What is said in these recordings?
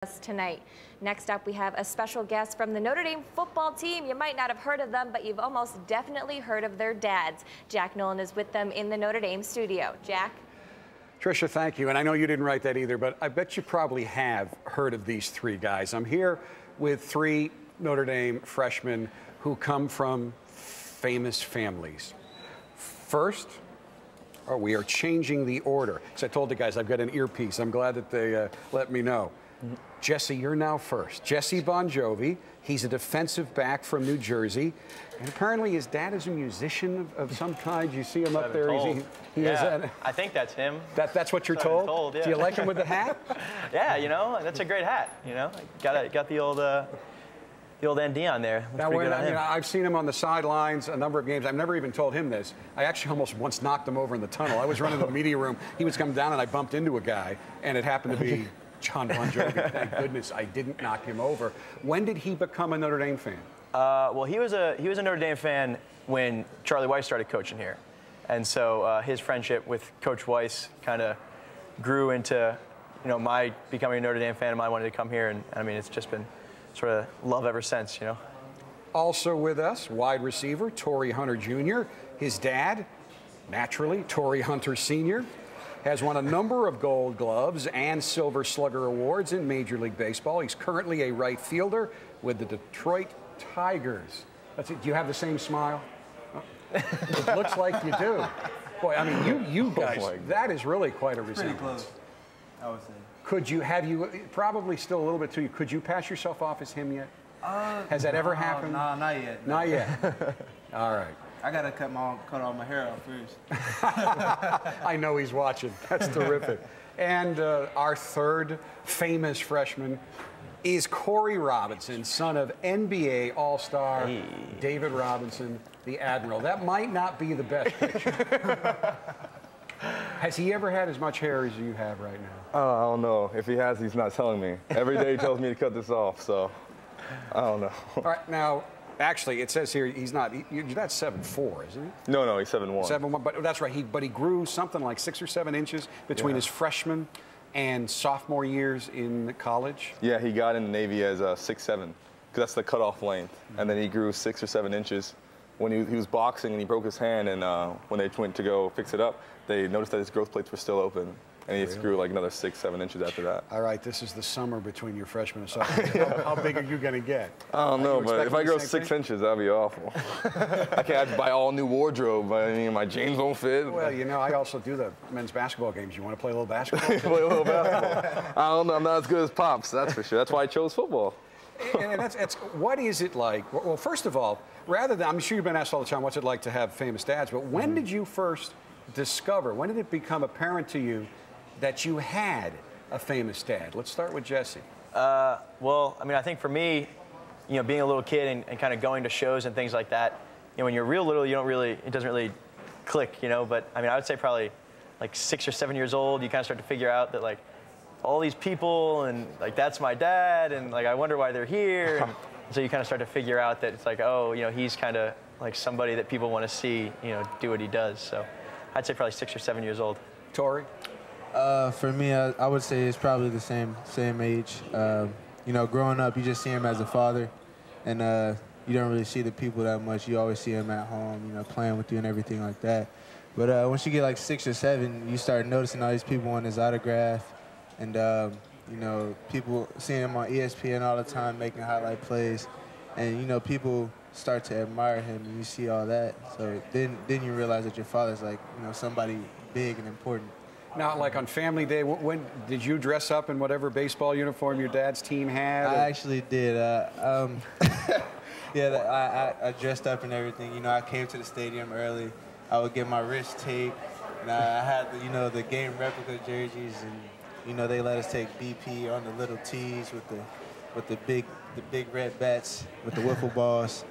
Us tonight. Next up, we have a special guest from the Notre Dame football team. You might not have heard of them, but you've almost definitely heard of their dads. Jack Nolan is with them in the Notre Dame studio. Jack? Tricia, thank you. And I know you didn't write that either, but I bet you probably have heard of these three guys. I'm here with three Notre Dame freshmen who come from famous families. First, we are changing the order. Because I told the guys I've got an earpiece. I'm glad that they let me know. Jesse, you're now first. Jesse Bon Jovi. He's a defensive back from New Jersey. And apparently his dad is a musician of some kind. You see him up there? I think that's him. That's what you're told? Yeah. Do you like him with the hat? Yeah, you know, that's a great hat, you know. Got the old ND on there. Now, I've seen him on the sidelines a number of games. I've never even told him this. I actually almost once knocked him over in the tunnel. I was running to the media room. He was coming down, and I bumped into a guy, and it happened to be John Bon Jovi. Thank goodness I didn't knock him over. When did he become a Notre Dame fan? Well, he was a Notre Dame fan when Charlie Weiss started coaching here, and so his friendship with Coach Weiss kind of grew into, my becoming a Notre Dame fan, and I wanted to come here, and I mean, it's just been sort of love ever since, Also with us, wide receiver Torrey Hunter Jr. His dad, naturally, Torrey Hunter Sr., has won a number of Gold Gloves and Silver Slugger awards in Major League Baseball. He's currently a right fielder with the Detroit Tigers. That's it. Do you have the same smile? Oh, it looks like you do. Boy, I mean, you guys, that is really quite a resemblance. Pretty close, I would say. Could you, probably still a little bit too, could you pass yourself off as him yet? Has that ever happened? No, not yet. Not yet. All right. I gotta cut all my hair off first. I know he's watching. That's terrific. And our third famous freshman is Corey Robinson, son of NBA All-Star David Robinson, the Admiral. That might not be the best picture. Has he ever had as much hair as you have right now? I don't know. If he has, he's not telling me. Every day he tells me to cut this off, so I don't know. All right, now, actually, it says here he's not 7'4", isn't he? No, he's 7'1". 7'1", but that's right. But he grew something like 6 or 7 inches between his freshman and sophomore years in college. Yeah, he got in the Navy as 6'7", because that's the cutoff length. And then he grew 6 or 7 inches when he was boxing, and he broke his hand. And when they went to go fix it up, they noticed that his growth plates were still open. And he grew like another 6, 7 inches after that. All right, this is the summer between your freshman and sophomore year. How big are you going to get? I don't know, but if I grow 6 inches, that'd be awful. I can't have to buy all new wardrobe. I mean, my jeans won't fit. Well, I also do the men's basketball games. You want to play a little basketball? Play a little basketball. I don't know. I'm not as good as Pops, that's for sure. That's why I chose football. And what is it like? Well, first of all, I'm sure you've been asked all the time, what's it like to have famous dads? But when did you first discover, when did it become apparent to you that you had a famous dad? Let's start with Jesse. Well, I mean, I think for me, being a little kid and kind of going to shows and things like that, when you're real little, it doesn't really click, But I mean, I would say probably like 6 or 7 years old, you kind of start to figure out that all these people and that's my dad and I wonder why they're here. And so you kind of start to figure out that it's oh, he's kind of like somebody that people want to see, do what he does. So I'd say probably 6 or 7 years old. Torrey? For me, I would say it's probably the same age. Growing up, you just see him as a father, and you don't really see the people that much. You always see him at home, playing with you and everything like that. But once you get like 6 or 7, you start noticing all these people on his autograph, and people seeing him on ESPN all the time making highlight plays, and people start to admire him, and you see all that. So then you realize that your father's somebody big and important. Now, like on Family Day, when did you dress up in whatever baseball uniform your dad's team had? I actually did. I dressed up and everything. I came to the stadium early. I would get my wrist taped, and I had the game replica jerseys, and they let us take BP on the little tees with the big red bats with the wiffle balls.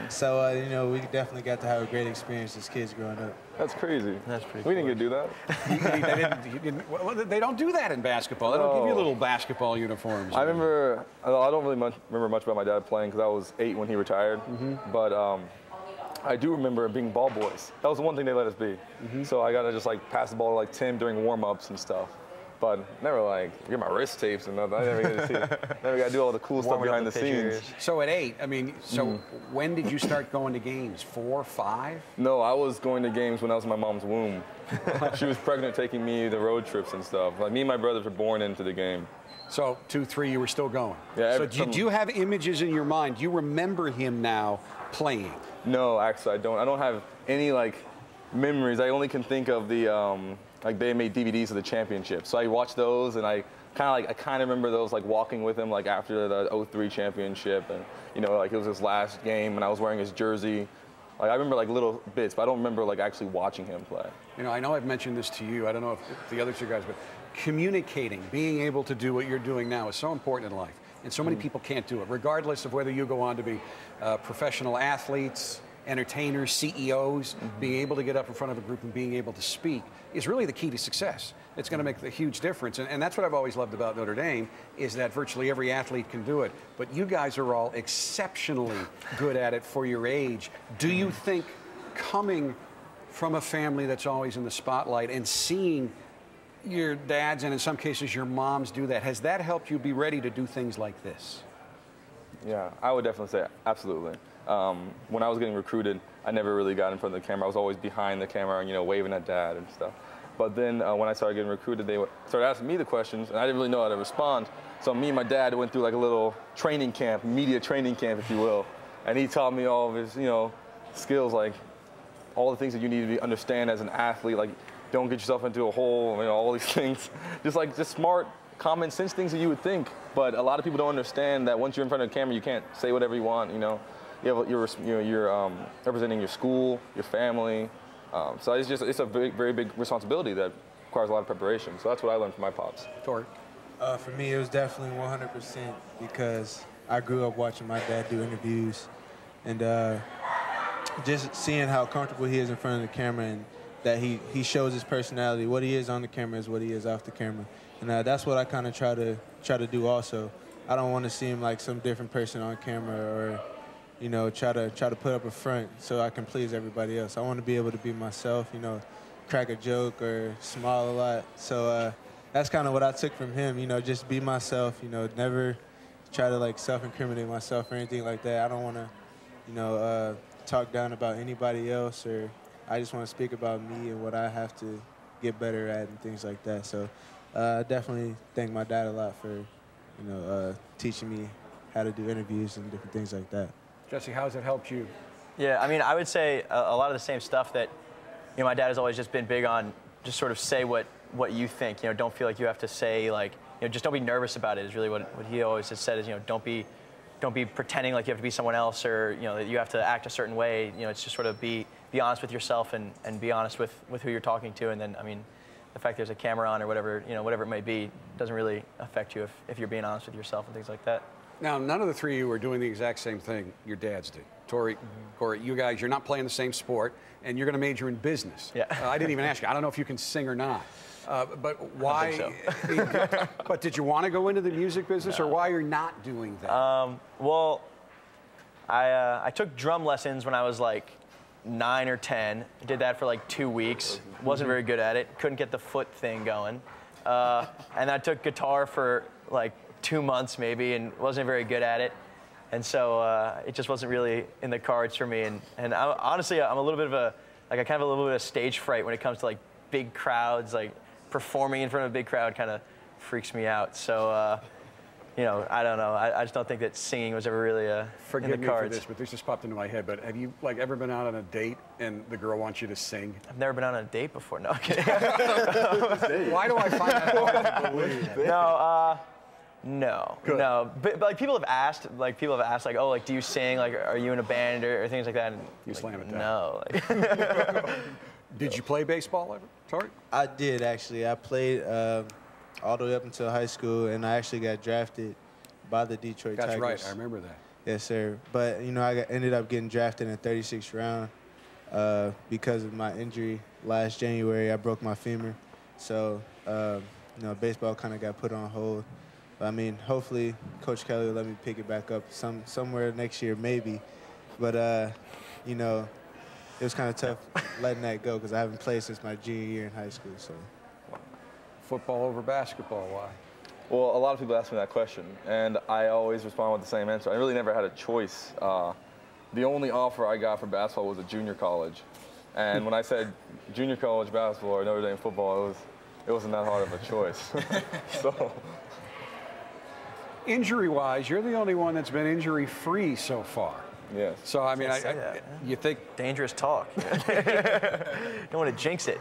So we definitely got to have a great experience as kids growing up. That's crazy. That's pretty cool. We didn't get to do that. They don't do that in basketball. They don't give you little basketball uniforms. I remember, I don't really remember much about my dad playing because I was 8 when he retired. But I do remember being ball boys. That was the one thing they let us be. So I got to just pass the ball to Tim during warm-ups and stuff. but never like get my wrist tapes and nothing. I never get to see. Never got to do all the cool stuff behind the scenes. So at 8, I mean, when did you start going to games? 4, 5? No, I was going to games when I was in my mom's womb. She was pregnant, taking me to road trips and stuff. Like me and my brothers were born into the game. So 2, 3, you were still going. Yeah. So do you have images in your mind? Do you remember him now playing? No, actually, I don't. I don't have any like memories. I only can think of the like they made DVDs of the championship. So I watched those, and I kind of remember those like walking with him like after the 03 championship, and you know like it was his last game, and I was wearing his jersey. Like I remember like little bits, but I don't remember like actually watching him play. You know, I know I've mentioned this to you. I don't know if the other two guys, but communicating, being able to do what you're doing now is so important in life. And so many people can't do it, regardless of whether you go on to be professional athletes, entertainers, CEOs. Being able to get up in front of a group and being able to speak is really the key to success. It's going to make a huge difference. And that's what I've always loved about Notre Dame, is that virtually every athlete can do it. But you guys are all exceptionally good at it for your age. Do you think coming from a family that's always in the spotlight and seeing your dads and in some cases your moms do that, has that helped you be ready to do things like this? Yeah, I would definitely say absolutely. When I was getting recruited, I never really got in front of the camera. I was always behind the camera and, you know, waving at dad and stuff. But then when I started getting recruited, they started asking me the questions, and I didn't really know how to respond. So me and my dad went through like a little training camp, media training camp, if you will. And he taught me all of his, you know, skills, like all the things that you need to understand as an athlete, like don't get yourself into a hole, you know, all these things. Just smart, common sense things that you would think. But a lot of people don't understand that once you're in front of the camera, you can't say whatever you want, you know. You're representing your school, your family. So it's a very big responsibility that requires a lot of preparation. So that's what I learned from my pops. Tori? For me, it was definitely 100% because I grew up watching my dad do interviews, and just seeing how comfortable he is in front of the camera, and that he shows his personality. What he is on the camera is what he is off the camera, and that's what I kind of try to do also. I don't want to seem like some different person on camera, or you know, try to put up a front so I can please everybody else. I want to be able to be myself, you know, crack a joke or smile a lot. So that's kind of what I took from him, you know, just be myself, you know, never try to like self-incriminate myself or anything like that. I don't want to, you know, talk down about anybody else, or I just want to speak about me and what I have to get better at and things like that. So I definitely thank my dad a lot for, you know, teaching me how to do interviews and different things like that. Jesse, how has it helped you? Yeah, I mean, I would say a lot of the same stuff that, you know, my dad has always just been big on, just sort of say what you think. You know, don't feel like you have to say, like, you know, just don't be nervous about it is really what he always has said is, you know, don't be pretending like you have to be someone else, or, you know, that you have to act a certain way. You know, it's just sort of be honest with yourself and be honest with who you're talking to. And then, I mean, the fact there's a camera on or whatever, you know, whatever it may be, doesn't really affect you if you're being honest with yourself and things like that. Now, none of the three of you are doing the exact same thing your dads did. Tori, Corey, you guys, you're not playing the same sport, and you're going to major in business. Yeah. I didn't even ask you. I don't know if you can sing or not. But why? I think so. But did you want to go into the music business, or why you're not doing that? Well, I took drum lessons when I was like 9 or 10. Did that for like 2 weeks. Wasn't very good at it. Couldn't get the foot thing going. And I took guitar for like 2 months maybe, and wasn't very good at it. And so it just wasn't really in the cards for me. And honestly, I'm a little bit of a, like, I kind of have a little bit of stage fright when it comes to like big crowds. Like performing in front of a big crowd kind of freaks me out. So, you know, I don't know. I just don't think that singing was ever really in the cards. Forgive me for this, but this just popped into my head. But have you like ever been out on a date and the girl wants you to sing? I've never been out on a date before. No, I'm kidding. Why do I find that hard to believe? No, Good. no. But like people have asked, like, oh, like, do you sing? Like, are you in a band or things like that? And, You like, slam it down. No. Like, Did you play baseball ever? Tori? I did, actually. I played all the way up until high school, and I actually got drafted by the Detroit Tigers. That's right. I remember that. Yes, sir. But, you know, ended up getting drafted in the 36th round because of my injury last January. I broke my femur. So, you know, baseball kind of got put on hold. But, I mean, hopefully Coach Kelly will let me pick it back up somewhere next year, maybe. But, you know, it was kind of tough letting that go because I haven't played since my junior year in high school. So. football over basketball. Why? Well, a lot of people ask me that question, and I always respond with the same answer. I really never had a choice. The only offer I got for basketball was a junior college. And when I said junior college basketball or Notre Dame football, it wasn't that hard of a choice. So, injury-wise, you're the only one that's been injury-free so far. yes. So, I mean, you think... Dangerous talk. Don't want to jinx it.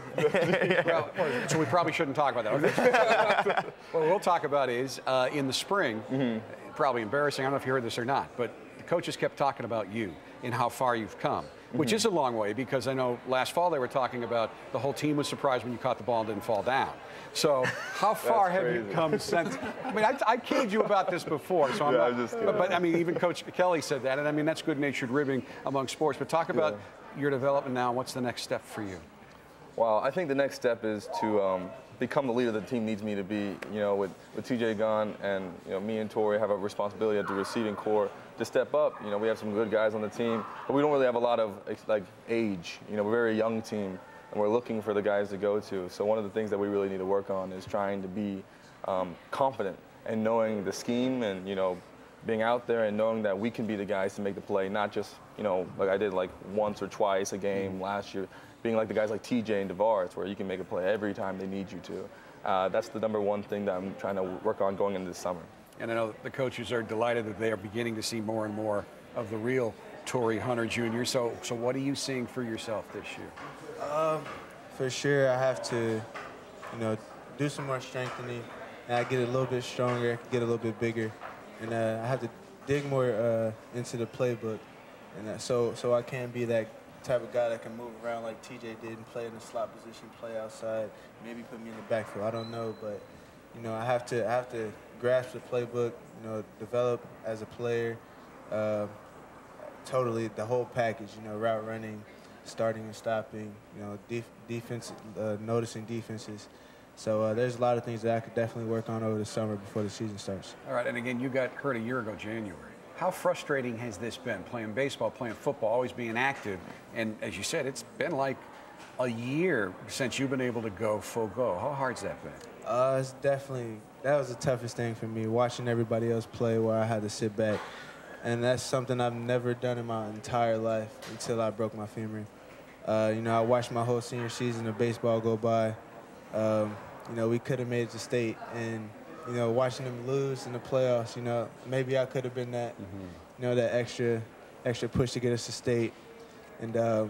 Well, so we probably shouldn't talk about that. Okay. What we'll talk about is, in the spring, probably embarrassing, I don't know if you heard this or not, but the coaches kept talking about you and how far you've come, which is a long way, because I know last fall they were talking about the whole team was surprised when you caught the ball and didn't fall down. So how far have you come since? I mean, I kidded you about this before, so I'm just kidding. but I mean, even Coach Kelly said that, and I mean, that's good-natured ribbing among sports. But talk about your development now. What's the next step for you? Well, I think the next step is to become the leader the team needs me to be. You know, with TJ gone, and me and Tori have a responsibility at the receiving core to step up. You know, we have some good guys on the team, but we don't really have a lot of like age. You know, we're a very young team, and we're looking for the guys to go to. So one of the things that we really need to work on is trying to be confident and knowing the scheme, and being out there and knowing that we can be the guys to make the play, not just like I did like once or twice a game last year. Being like the guys like TJ and DeVar, where you can make a play every time they need you to. That's the #1 thing that I'm trying to work on going into this summer. And I know the coaches are delighted that they are beginning to see more and more of the real Torrey Hunter Jr. So what are you seeing for yourself this year? For sure, I have to, do some more strengthening, and I get a little bit stronger, get a little bit bigger, and I have to dig more into the playbook, and so I can be that type of guy that can move around like TJ did and play in the slot position, play outside, maybe put me in the backfield. I don't know, but I have to grasp the playbook, develop as a player, totally the whole package. Route running, starting and stopping, defense, noticing defenses. So there's a lot of things that I could definitely work on over the summer before the season starts. All right, and again, you got hurt a year ago, January. How frustrating has this been, playing baseball, playing football, always being active? And as you said, it's been like a year since you've been able to go full go. How hard's that been? It's definitely, that was the toughest thing for me, watching everybody else play where I had to sit back. And that's something I've never done in my entire life until I broke my femur. I watched my whole senior season of baseball go by. We could have made it to state, and watching them lose in the playoffs, maybe I could have been that, that extra push to get us to state. And,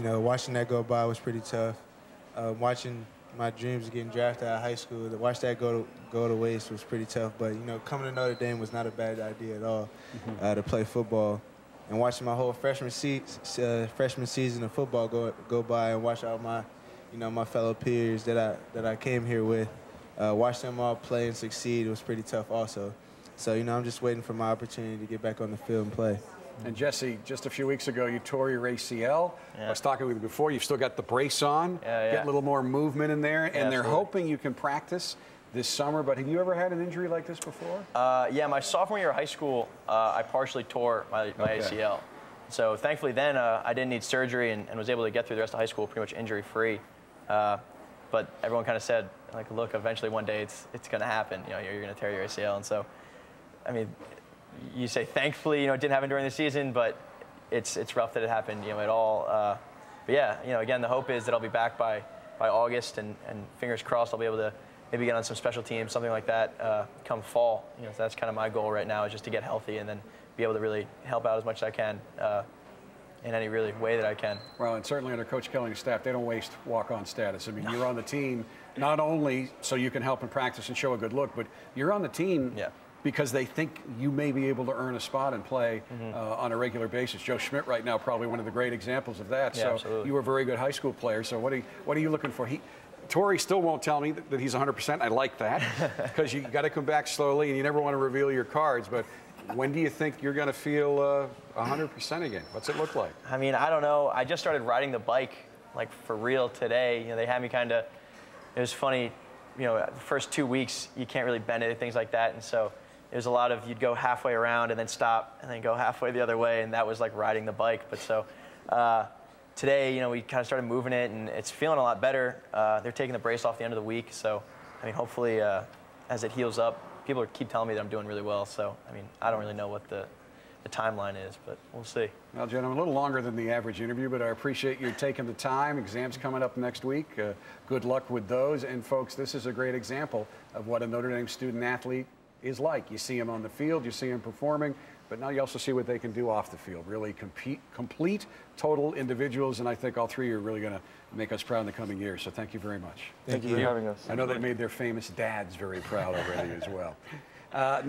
watching that go by was pretty tough. Watching my dreams of getting drafted out of high school, to watch that go to waste was pretty tough. But, coming to Notre Dame was not a bad idea at all, to play football. And watching my whole freshman season of football go by, and watch all my, my fellow peers that I came here with, watch them all play and succeed was pretty tough also. So, I'm just waiting for my opportunity to get back on the field and play. And Jesse, just a few weeks ago, you tore your ACL. I was talking with you before. You've still got the brace on. Get a little more movement in there. And they're hoping you can practice this summer. But have you ever had an injury like this before? Yeah, my sophomore year of high school, I partially tore my ACL. So thankfully then I didn't need surgery and was able to get through the rest of high school pretty much injury-free. But everyone kind of said, like, look, eventually one day it's going to happen. You're going to tear your ACL. And so, I mean, you say thankfully, it didn't happen during the season, but it's rough that it happened, at all. But yeah, again, the hope is that I'll be back by August, and fingers crossed I'll be able to maybe get on some special teams, something like that, come fall. So that's kind of my goal right now, is just to get healthy and then be able to really help out as much as I can in any really way that I can. Well, and certainly under Coach Kelly and staff, they don't waste walk-on status. I mean, you're on the team not only so you can help in practice and show a good look, but you're on the team because they think you may be able to earn a spot and play on a regular basis. Joe Schmidt right now, probably one of the great examples of that. So absolutely. You were a very good high school player. So what are you looking for? Torrey still won't tell me that he's 100%. I like that, because you got to come back slowly, and you never want to reveal your cards. But when do you think you're going to feel 100% again? What's it look like? I mean, I don't know. I just started riding the bike, like, for real today. They had me kind of, it was funny, the first 2 weeks, you can't really bend it, things like that. And so it was a lot of, you'd go halfway around and then stop and then go halfway the other way. And that was like riding the bike. But so today, we kind of started moving it, and it's feeling a lot better. They're taking the brace off the end of the week. So I mean, hopefully, as it heals up, people keep telling me that I'm doing really well. So, I mean, I don't really know what the timeline is, but we'll see. Well, gentlemen, a little longer than the average interview, but I appreciate you taking the time. Exams coming up next week. Good luck with those. And, folks, this is a great example of what a Notre Dame student-athlete is like. You see them on the field, you see them performing, but now you also see what they can do off the field. Really complete, total individuals, and I think all three are really going to make us proud in the coming years. So thank you very much. Thank you for having us. I know they made their famous dads very proud already as well. Now.